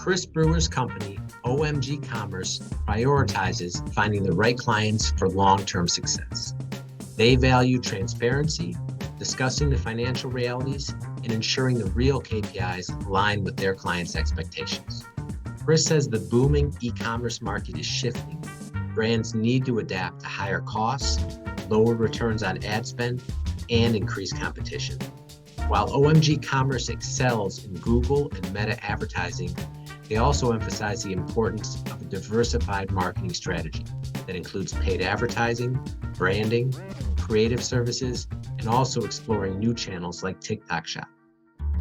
Chris Brewer's company, OMG Commerce, prioritizes finding the right clients for long-term success. They value transparency, discussing the financial realities, and ensuring the real KPIs align with their clients' expectations. Chris says the booming e-commerce market is shifting. Brands need to adapt to higher costs, lower returns on ad spend, and increased competition. While OMG Commerce excels in Google and Meta advertising, they also emphasize the importance of a diversified marketing strategy that includes paid advertising, branding, creative services, and also exploring new channels like TikTok Shop.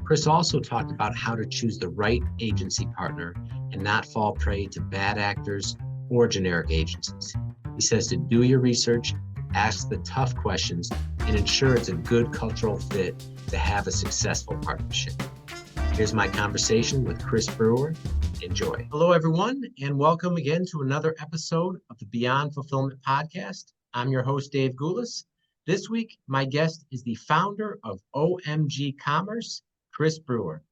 Chris also talked about how to choose the right agency partner and not fall prey to bad actors or generic agencies. He says to do your research, ask the tough questions, and ensure it's a good cultural fit to have a successful partnership. Here's my conversation with Chris Brewer. Enjoy. Hello, everyone, and welcome again to another episode of the Beyond Fulfillment podcast. I'm your host, Dave Goulas. This week, my guest is the founder of OMG Commerce, Chris Brewer.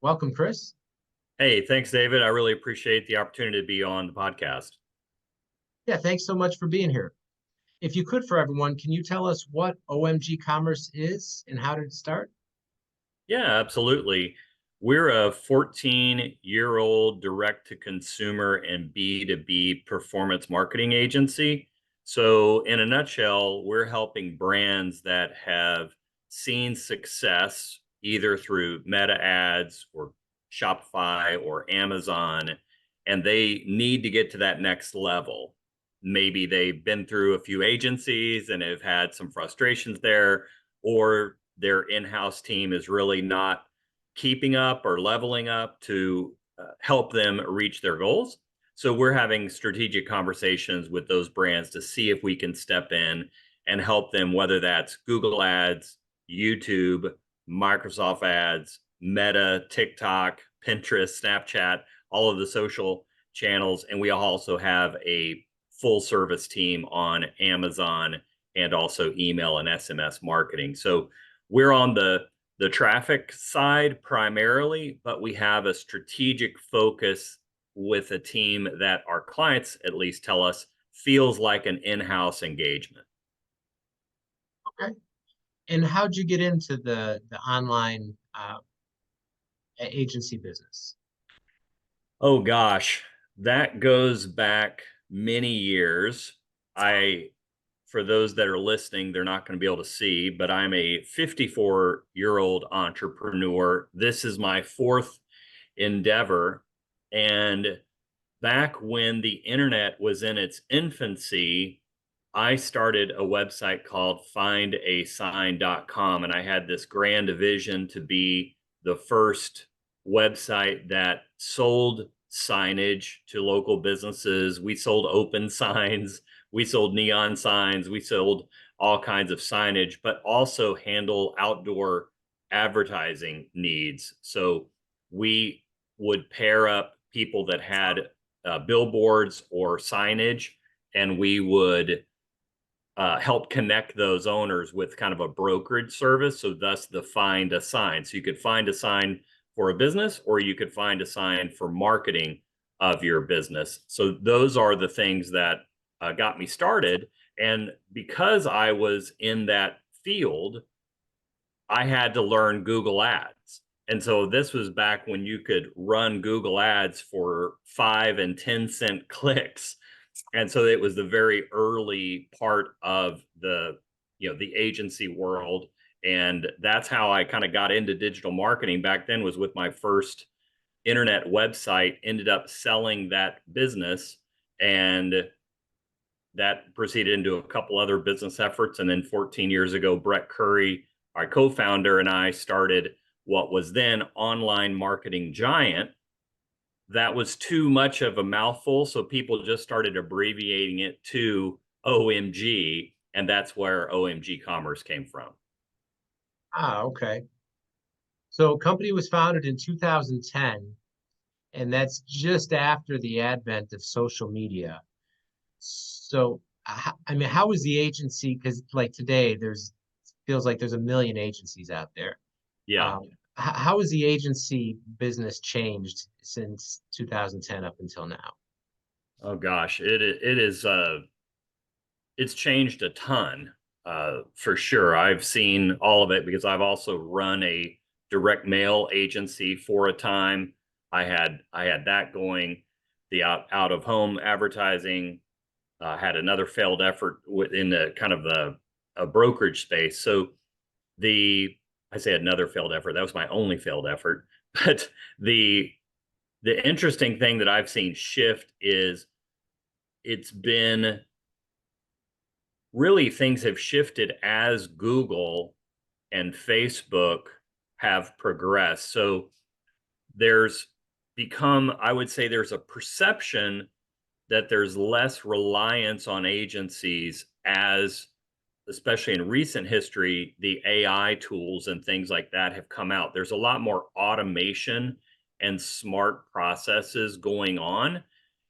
Welcome, Chris. Hey, thanks, David. I really appreciate the opportunity to be on the podcast. Yeah, thanks so much for being here. If you could, for everyone, can you tell us what OMG Commerce is and how did it start? Yeah, absolutely. We're a 14-year-old direct-to-consumer and B2B performance marketing agency. So in a nutshell, we're helping brands that have seen success either through Meta ads or Shopify or Amazon, and they need to get to that next level. Maybe they've been through a few agencies and have had some frustrations there, or their in-house team is really not keeping up or leveling up to help them reach their goals. So we're having strategic conversations with those brands to see if we can step in and help them, whether that's Google Ads, YouTube, Microsoft Ads, Meta, TikTok, Pinterest, Snapchat, all of the social channels. And we also have a full service team on Amazon and also email and SMS marketing. So we're on the traffic side primarily, but we have a strategic focus with a team that our clients at least tell us feels like an in-house engagement. Okay. And how'd you get into the online agency business? Oh gosh, that goes back many years. For those that are listening, they're not going to be able to see, but I'm a 54-year-old entrepreneur. This is my fourth endeavor. And back when the internet was in its infancy, I started a website called findasign.com. And I had this grand vision to be the first website that sold signage to local businesses. We sold open signs. We sold neon signs, we sold all kinds of signage, but also handle outdoor advertising needs. So we would pair up people that had billboards or signage, and we would help connect those owners with kind of a brokerage service. So thus the find a sign. So you could find a sign for a business, or you could find a sign for marketing of your business. So those are the things that got me started. And because I was in that field, I had to learn Google Ads. And so this was back when you could run Google Ads for 5 and 10 cent clicks. And so it was the very early part of the agency world. And that's how I kind of got into digital marketing back then, was with my first internet website, ended up selling that business, and that proceeded into a couple other business efforts. And then 14 years ago, Brett Curry, our co-founder, and I started what was then Online Marketing Giant. That was too much of a mouthful, so people just started abbreviating it to OMG, and that's where OMG Commerce came from. Ah, okay. So company was founded in 2010, and that's just after the advent of social media. So, how was the agency? Because like today, feels like there's a million agencies out there. Yeah. How has the agency business changed since 2010 up until now? Oh gosh, it is it's changed a ton, for sure. I've seen all of it because I've also run a direct mail agency for a time. I had that going. The out of home advertising, had another failed effort within the kind of a brokerage space. So the I say another failed effort. That was my only failed effort. But the the interesting thing that I've seen shift is it's been really things have shifted as Google and Facebook have progressed. So there's become, I would say, there's a perception that there's less reliance on agencies as, especially in recent history, the AI tools and things like that have come out. There's a lot more automation and smart processes going on.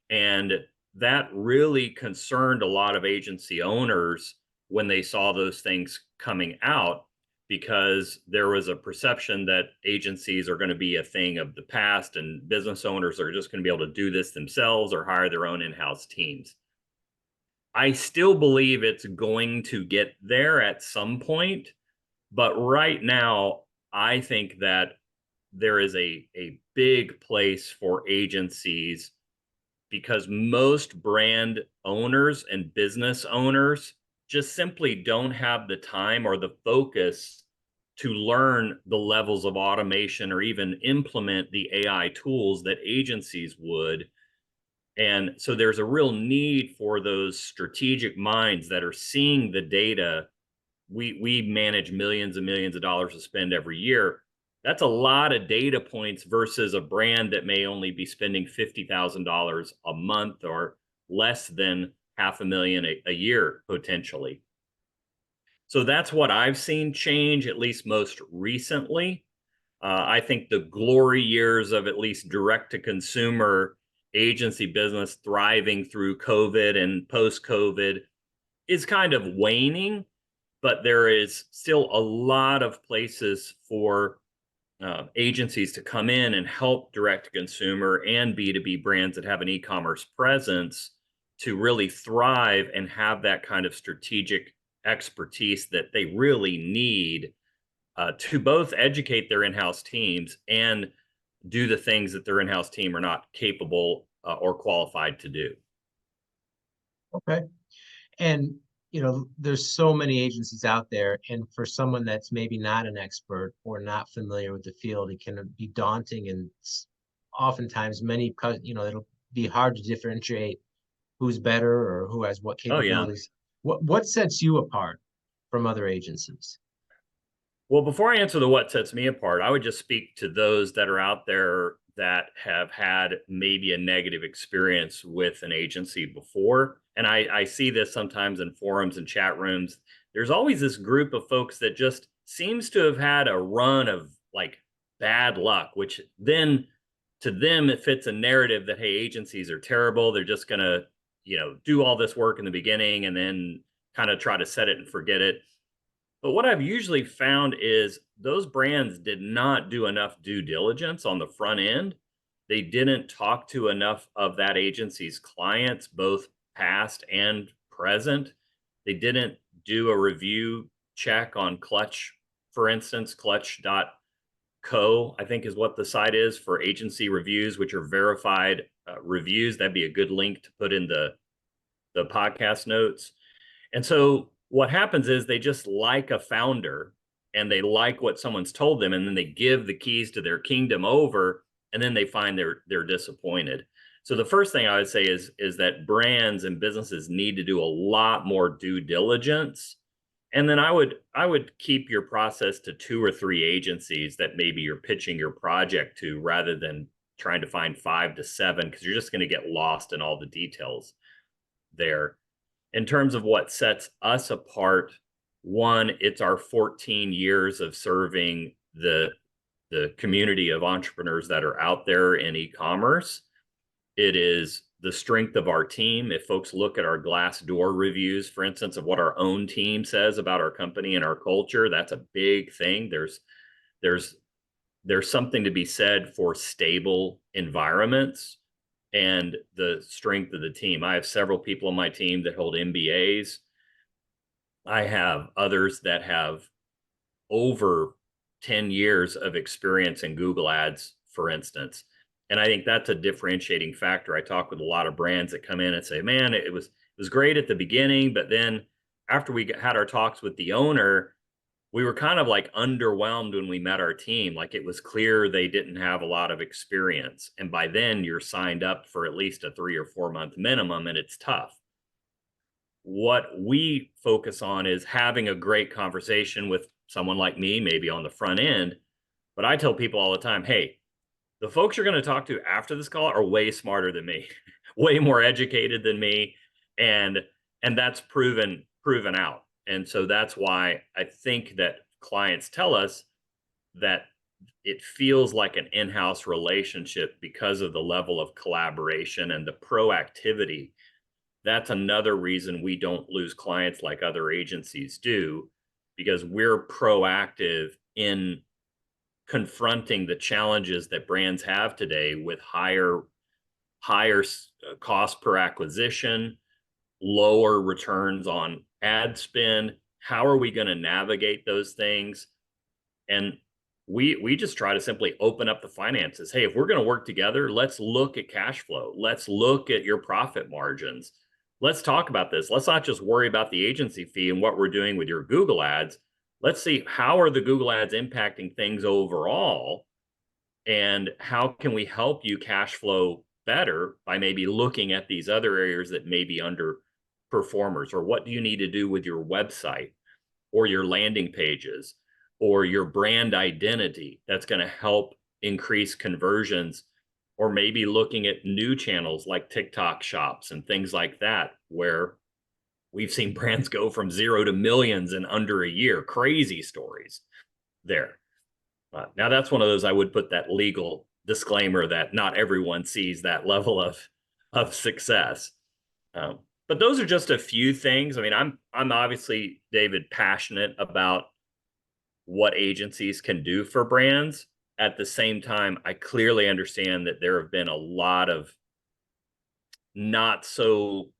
And that really concerned a lot of agency owners when they saw those things coming out, because there was a perception that agencies are going to be a thing of the past and business owners are just going to be able to do this themselves or hire their own in house teams. I still believe it's going to get there at some point, but right now, I think that there is a big place for agencies because most brand owners and business owners just simply don't have the time or the focus to learn the levels of automation or even implement the AI tools that agencies would. And so there's a real need for those strategic minds that are seeing the data. We manage millions and millions of dollars to spend every year. That's a lot of data points versus a brand that may only be spending $50,000 a month or less than half a million a year potentially. So that's what I've seen change, at least most recently. I think the glory years of at least direct to consumer agency business thriving through COVID and post COVID is kind of waning, but there is still a lot of places for agencies to come in and help direct to consumer and B2B brands that have an e-commerce presence to really thrive and have that kind of strategic expertise that they really need, to both educate their in-house teams and do the things that their in-house team are not capable, or qualified to do. Okay. And there's so many agencies out there, and for someone that's maybe not an expert or not familiar with the field, it can be daunting, and oftentimes it'll be hard to differentiate who's better or who has what Oh yeah. capabilities. What sets you apart from other agencies? Well, before I answer the what sets me apart, I would just speak to those that are out there that have had maybe a negative experience with an agency before. And I see this sometimes in forums and chat rooms. There's always this group of folks that just seems to have had a run of like bad luck, which then to them it fits a narrative that, hey, agencies are terrible. They're just going to, do all this work in the beginning and then kind of try to set it and forget it. But what I've usually found is those brands did not do enough due diligence on the front end. They didn't talk to enough of that agency's clients, both past and present. They didn't do a review check on Clutch, for instance. Clutch.co, I think, is what the site is for agency reviews, which are verified reviews. That'd be a good link to put in the podcast notes. And so what happens is they just like a founder and they like what someone's told them, and then they give the keys to their kingdom over, and then they find they're disappointed. So the first thing I would say is that brands and businesses need to do a lot more due diligence. And then I would keep your process to 2 or 3 agencies that maybe you're pitching your project to, rather than trying to find 5 to 7, because you're just going to get lost in all the details there. In terms of what sets us apart, one, it's our 14 years of serving the community of entrepreneurs that are out there in e-commerce. It is the strength of our team. If folks look at our Glassdoor reviews, for instance, of what our own team says about our company and our culture, that's a big thing. There's there's something to be said for stable environments and the strength of the team. I have several people on my team that hold MBAs. I have others that have over 10 years of experience in Google Ads, for instance. And I think that's a differentiating factor. I talk with a lot of brands that come in and say, man, it was great at the beginning, but then after we had our talks with the owner, we were kind of like underwhelmed when we met our team. Like it was clear they didn't have a lot of experience. And by then you're signed up for at least a 3 or 4 month minimum, and it's tough. What we focus on is having a great conversation with someone like me, maybe on the front end. But I tell people all the time, hey, the folks you're going to talk to after this call are way smarter than me, way more educated than me. And that's proven out. And so that's why I think that clients tell us that it feels like an in-house relationship because of the level of collaboration and the proactivity. That's another reason we don't lose clients like other agencies do, because we're proactive in confronting the challenges that brands have today with higher cost per acquisition, lower returns on ad spend. How are we going to navigate those things? And we just try to simply open up the finances. Hey, if we're going to work together, let's look at cash flow. Let's look at your profit margins. Let's talk about this. Let's not just worry about the agency fee and what we're doing with your Google ads. Let's see, how are the Google ads impacting things overall, and how can we help you cash flow better by maybe looking at these other areas that may be underperformers, or what do you need to do with your website or your landing pages or your brand identity that's going to help increase conversions, or maybe looking at new channels like TikTok shops and things like that, where we've seen brands go from 0 to millions in under a year. Crazy stories there. Now that's one of those I would put that legal disclaimer that not everyone sees that level of success. But those are just a few things. I mean, I'm obviously, David, passionate about what agencies can do for brands. At the same time, I clearly understand that there have been a lot of not so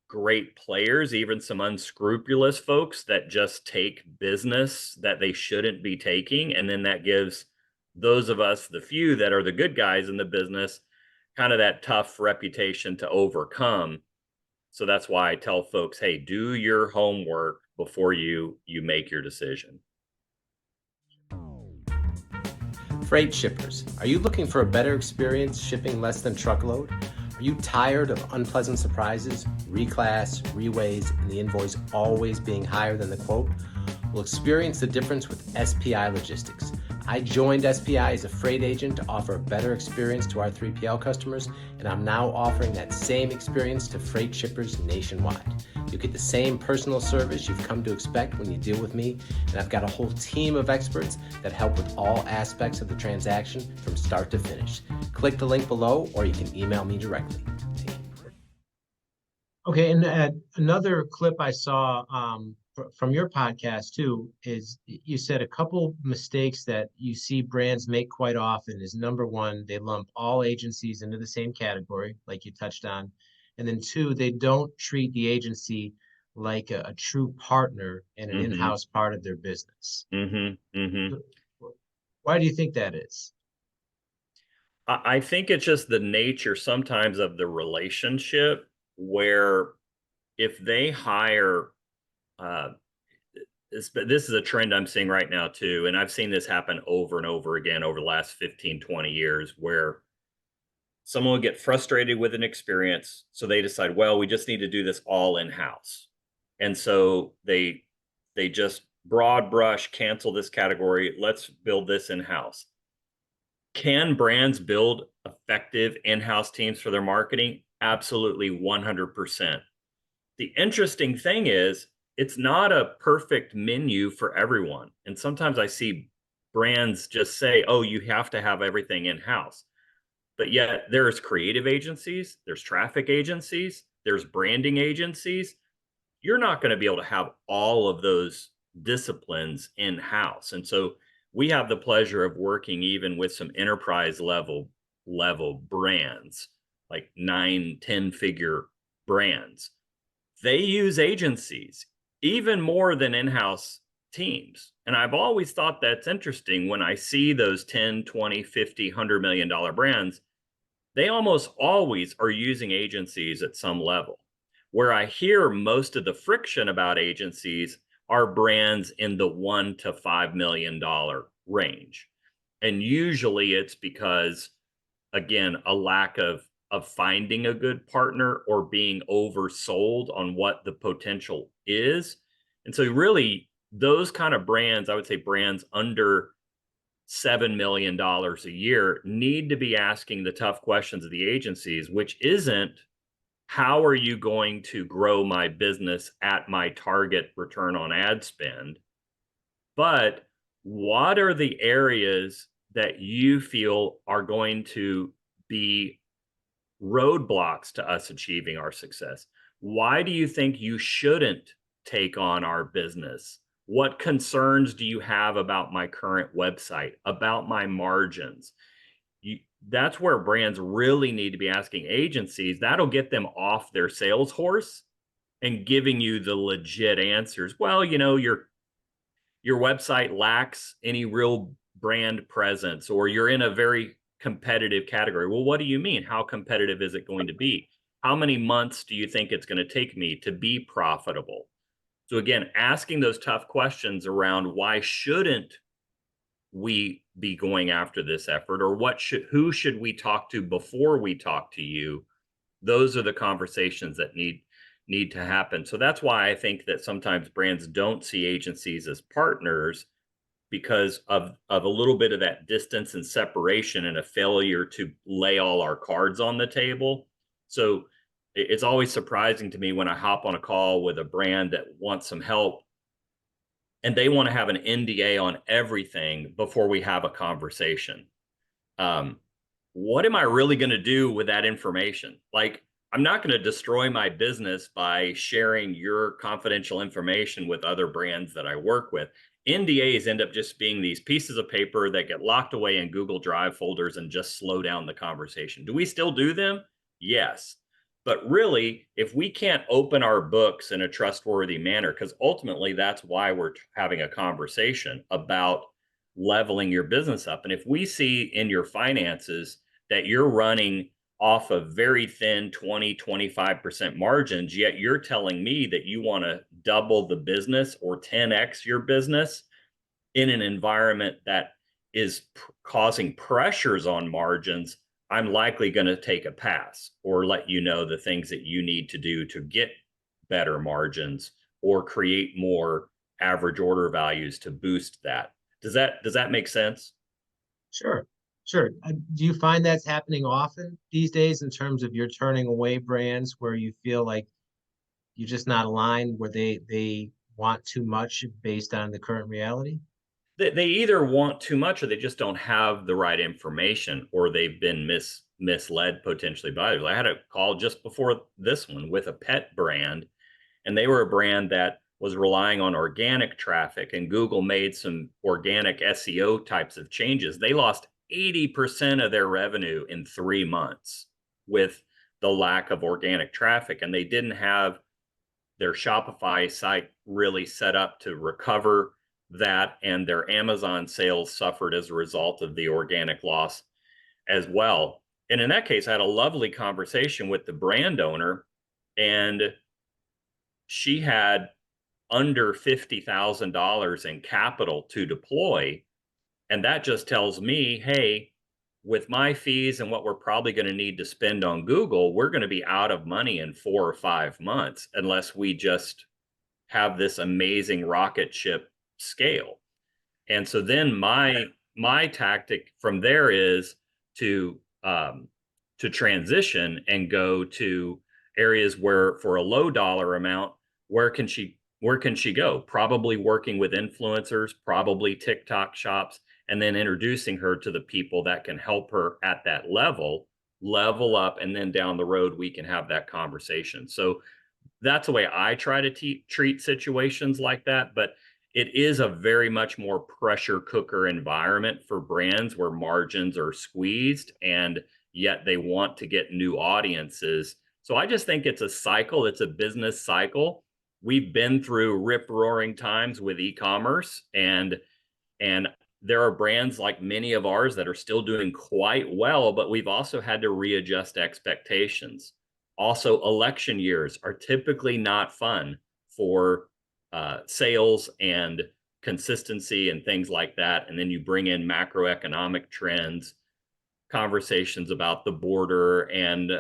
great players, even some unscrupulous folks that just take business that they shouldn't be taking. And then that gives those of us, the few that are the good guys in the business, kind of that tough reputation to overcome. So that's why I tell folks, hey, do your homework before you make your decision. Freight shippers, are you looking for a better experience shipping less than truckload? Are you tired of unpleasant surprises, reclass, reweighs, and the invoice always being higher than the quote? Well, experience the difference with SPI Logistics. I joined SPI as a freight agent to offer a better experience to our 3PL customers, and I'm now offering that same experience to freight shippers nationwide. You get the same personal service you've come to expect when you deal with me, and I've got a whole team of experts that help with all aspects of the transaction from start to finish. Click the link below, or you can email me directly. Okay, and another clip I saw from your podcast too is you said a couple mistakes that you see brands make quite often is, number one, they lump all agencies into the same category, like you touched on, and then two, they don't treat the agency like a true partner and an Mm-hmm. in-house part of their business. Mm-hmm. Mm-hmm. Why do you think that is? I think it's just the nature sometimes of the relationship, where if they hire, uh, this is a trend I'm seeing right now too, and I've seen this happen over and over again over the last 15, 20 years, where someone will get frustrated with an experience, so they decide, well, we just need to do this all in-house. And so they just broad brush cancel this category. Let's build this in-house. Can brands build effective in-house teams for their marketing? Absolutely, 100%. The interesting thing is, it's not a perfect menu for everyone. And sometimes I see brands just say, oh, you have to have everything in-house. But yet there's creative agencies, there's traffic agencies, there's branding agencies. You're not going to be able to have all of those disciplines in-house. And so we have the pleasure of working even with some enterprise level brands, like 9, 10 figure brands. They use agencies even more than in-house teams. And I've always thought that's interesting when I see those 10, 20, 50, $100 million brands, they almost always are using agencies at some level. Where I hear most of the friction about agencies are brands in the $1 to $5 million range. And usually it's because, again, a lack of finding a good partner or being oversold on what the potential is. And so really those kind of brands, I would say brands under $7 million a year, need to be asking the tough questions of the agencies, which isn't how are you going to grow my business at my target return on ad spend, but what are the areas that you feel are going to be roadblocks to us achieving our success? Why do you think you shouldn't take on our business? What concerns do you have about my current website, about my margins? You, that's where brands really need to be asking agencies. That'll get them off their sales horse and giving you the legit answers. Well, your website lacks any real brand presence, or you're in a very competitive category. Well, what do you mean? How competitive is it going to be? How many months do you think it's going to take me to be profitable? So again, asking those tough questions around why shouldn't we be going after this effort, or who should we talk to before we talk to you? Those are the conversations that need to happen. So that's why I think that sometimes brands don't see agencies as partners, because of a little bit of that distance and separation and a failure to lay all our cards on the table. So it's always surprising to me when I hop on a call with a brand that wants some help and they want to have an NDA on everything before we have a conversation. Um, what am I really going to do with that information? Like, I'm not going to destroy my business by sharing your confidential information with other brands that I work with. NDAs end up just being these pieces of paper that get locked away in Google Drive folders and just slow down the conversation. Do we still do them? Yes. But really, if we can't open our books in a trustworthy manner, because ultimately that's why we're having a conversation about leveling your business up. And if we see in your finances that you're running off of very thin 20, 25% margins, yet you're telling me that you want to double the business or 10x your business in an environment that is causing pressures on margins, I'm likely going to take a pass or let you know the things that you need to do to get better margins or create more average order values to boost that. Does that make sense? Sure, sure. Do you find that's happening often these days in terms of you're turning away brands where you feel like you're just not aligned, where they want too much based on the current reality? They either want too much or they just don't have the right information, or they've been misled potentially by others. I had a call just before this one with a pet brand, and they were a brand that was relying on organic traffic, and Google made some organic SEO types of changes. They lost 80% of their revenue in 3 months with the lack of organic traffic, and they didn't have their Shopify site really set up to recover that, and their Amazon sales suffered as a result of the organic loss as well. And in that case, I had a lovely conversation with the brand owner, and she had under $50,000 in capital to deploy. And that just tells me, hey, with my fees and what we're probably going to need to spend on Google, we're going to be out of money in 4 or 5 months unless we just have this amazing rocket ship scale. And so then my tactic from there is to transition and go to areas where, for a low dollar amount, where can she go? Probably working with influencers, probably TikTok shops, and then introducing her to the people that can help her at that level up, and then down the road we can have that conversation. So that's the way I try to treat situations like that. But it is a very much more pressure cooker environment for brands where margins are squeezed and yet they want to get new audiences. So I just think it's a cycle, it's a business cycle. We've been through rip roaring times with e-commerce, and there are brands like many of ours that are still doing quite well, but we've also had to readjust expectations. Also, election years are typically not fun for sales and consistency and things like that. And then you bring in macroeconomic trends, conversations about the border and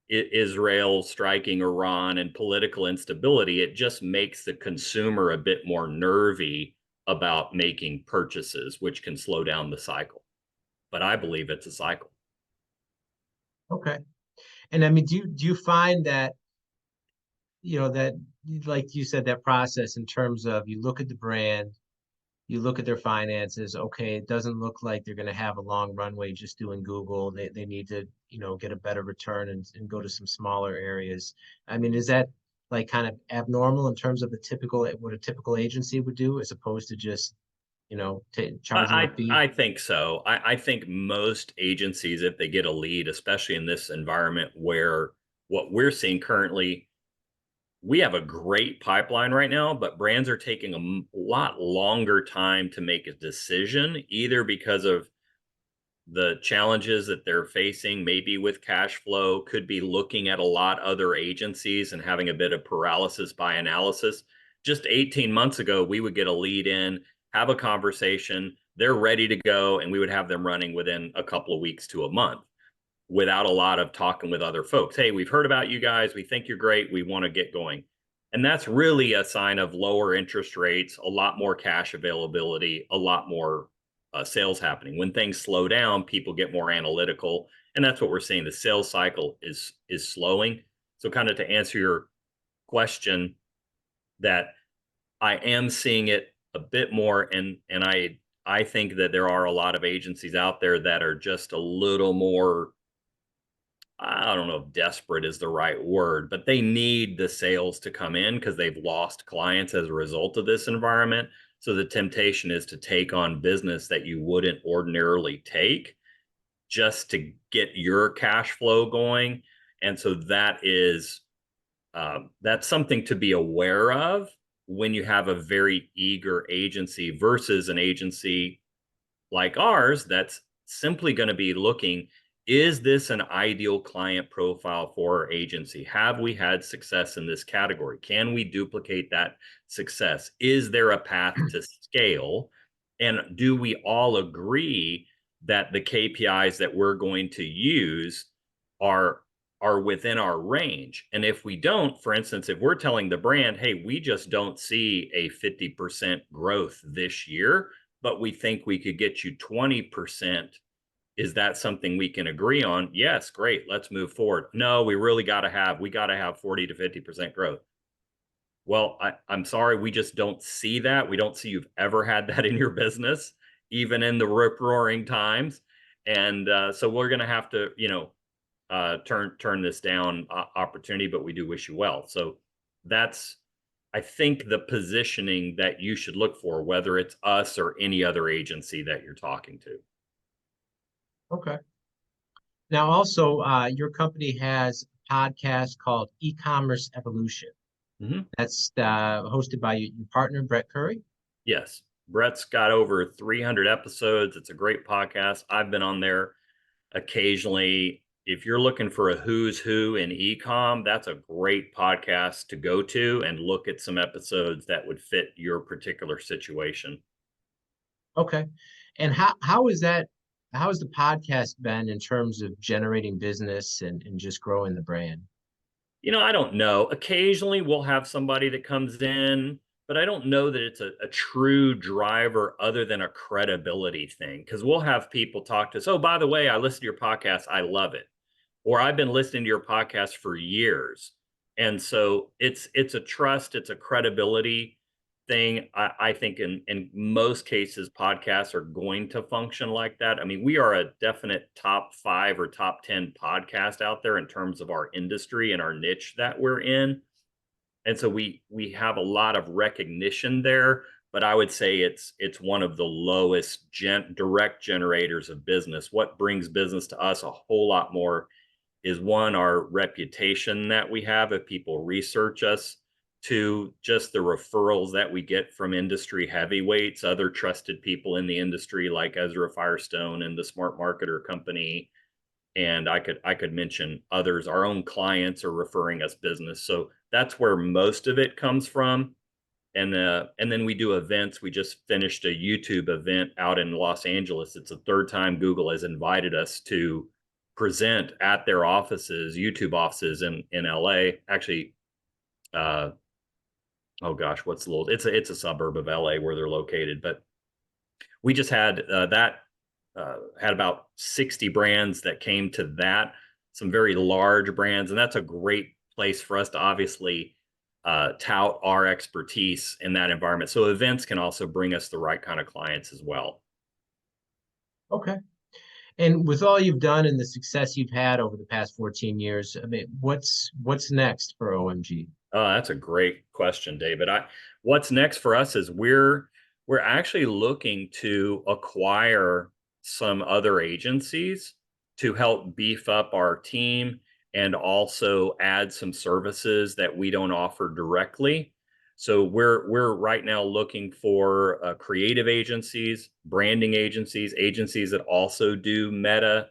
Israel striking Iran and political instability. It just makes the consumer a bit more nervy about making purchases, which can slow down the cycle. But I believe it's a cycle. Okay. And I mean, do you find that, that, like you said, that process in terms of you look at the brand, you look at their finances, okay, it doesn't look like they're going to have a long runway just doing Google. They need to, get a better return and go to some smaller areas. I mean, is that like kind of abnormal in terms of what a typical agency would do as opposed to just, charging a fee? I think so. I think most agencies, if they get a lead, especially in this environment where what we're seeing currently, we have a great pipeline right now, but brands are taking a lot longer time to make a decision, either because of the challenges that they're facing, maybe with cash flow, could be looking at a lot other agencies and having a bit of paralysis by analysis. Just 18 months ago, we would get a lead in, have a conversation, they're ready to go, and we would have them running within a couple of weeks to a month without a lot of talking with other folks. Hey, we've heard about you guys. We think you're great. We want to get going. And that's really a sign of lower interest rates, a lot more cash availability, a lot more sales happening. When things slow down, people get more analytical, and that's what we're seeing. The sales cycle is slowing. So, kind of to answer your question, that I am seeing it a bit more, and I think that there are a lot of agencies out there that are just a little more, I don't know if desperate is the right word, but they need the sales to come in because they've lost clients as a result of this environment. So the temptation is to take on business that you wouldn't ordinarily take just to get your cash flow going. And so that's something to be aware of when you have a very eager agency versus an agency like ours that's simply going to be looking, is this an ideal client profile for our agency? Have we had success in this category? Can we duplicate that success? Is there a path to scale? And do we all agree that the KPIs that we're going to use are within our range? And if we don't, for instance, if we're telling the brand, hey, we just don't see a 50% growth this year, but we think we could get you 20%. Is that something we can agree on? Yes, great. Let's move forward. No, we got to have 40 to 50% growth. Well, I'm sorry, we just don't see that. We don't see you've ever had that in your business, even in the rip roaring times. And so we're going to have to, turn this down opportunity, but we do wish you well. So that's, I think, the positioning that you should look for, whether it's us or any other agency that you're talking to. Okay. Now, also, your company has a podcast called E-commerce Evolution. Mhm. That's hosted by your partner, Brett Curry. Yes. Brett's got over 300 episodes. It's a great podcast. I've been on there occasionally. If you're looking for a who's who in e-com, that's a great podcast to go to and look at some episodes that would fit your particular situation. Okay. And how is that? How has the podcast been in terms of generating business and just growing the brand? I don't know. Occasionally we'll have somebody that comes in, but I don't know that it's a true driver other than a credibility thing. Because we'll have people talk to us, oh, by the way, I listen to your podcast. I love it. Or I've been listening to your podcast for years. And so it's a trust, it's a credibility thing. I think in most cases, podcasts are going to function like that. I mean, we are a definite top 5 or top 10 podcast out there in terms of our industry and our niche that we're in. And so we have a lot of recognition there, but I would say it's one of the lowest direct generators of business. What brings business to us a whole lot more is one, our reputation that we have if people research us, to just the referrals that we get from industry heavyweights, other trusted people in the industry like Ezra Firestone and the Smart Marketer Company. And I could mention others. Our own clients are referring us business. So that's where most of it comes from. And then we do events. We just finished a YouTube event out in Los Angeles. It's the third time Google has invited us to present at their offices, YouTube offices in LA. Actually, uh, oh gosh, what's the little? It's a suburb of LA where they're located. But we just had about 60 brands that came to that, some very large brands, and that's a great place for us to obviously tout our expertise in that environment. So events can also bring us the right kind of clients as well. Okay. And with all you've done and the success you've had over the past 14 years, I mean, what's next for OMG? Oh, that's a great question, David. What's next for us is we're actually looking to acquire some other agencies to help beef up our team and also add some services that we don't offer directly. So we're right now looking for creative agencies, branding agencies, agencies that also do Meta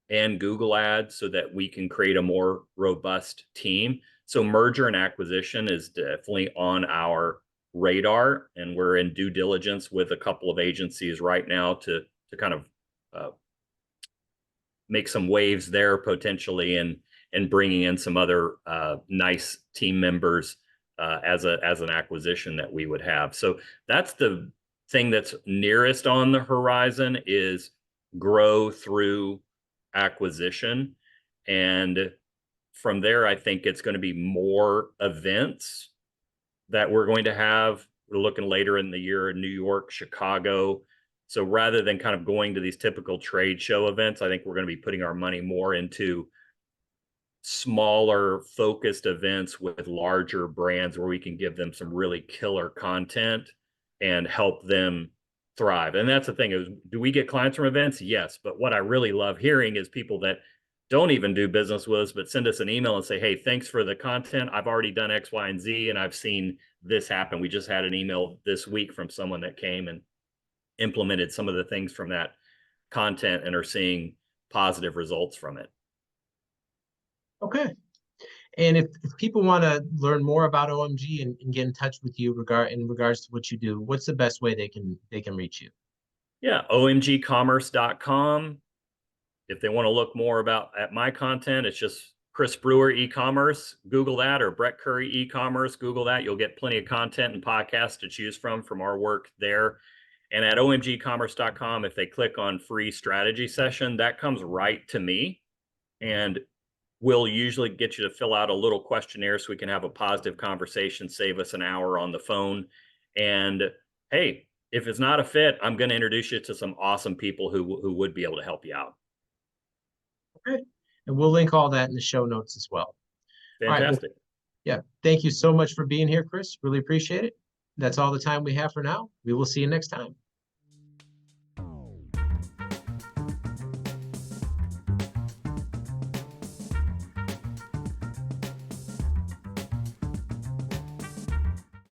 and Google ads so that we can create a more robust team. So merger and acquisition is definitely on our radar, and we're in due diligence with a couple of agencies right now to kind of uh, make some waves there potentially, and bringing in some other nice team members as an acquisition that we would have. So that's the thing that's nearest on the horizon, is grow through acquisition. And from there, I think it's going to be more events that we're going to have. We're looking later in the year in New York, Chicago. So rather than kind of going to these typical trade show events, I think we're going to be putting our money more into smaller focused events with larger brands where we can give them some really killer content and help them thrive. And that's the thing, is, do we get clients from events? Yes. But what I really love hearing is people that don't even do business with us, but send us an email and say, hey, thanks for the content. I've already done X, Y, and Z, and I've seen this happen. We just had an email this week from someone that came and implemented some of the things from that content and are seeing positive results from it. Okay. And if people want to learn more about OMG and get in touch with you in regards to what you do, what's the best way they can reach you? Yeah, omgcommerce.com. If they want to look more at my content, it's just Chris Brewer e-commerce. Google that, or Brett Curry e-commerce. Google that. You'll get plenty of content and podcasts to choose from our work there. And at omgcommerce.com, if they click on free strategy session, that comes right to me. And we'll usually get you to fill out a little questionnaire so we can have a positive conversation, save us an hour on the phone. And hey, if it's not a fit, I'm going to introduce you to some awesome people who would be able to help you out. Okay. And we'll link all that in the show notes as well. All right. Well, Fantastic. yeah. Thank you so much for being here, Chris. Really appreciate it. That's all the time we have for now. We will see you next time.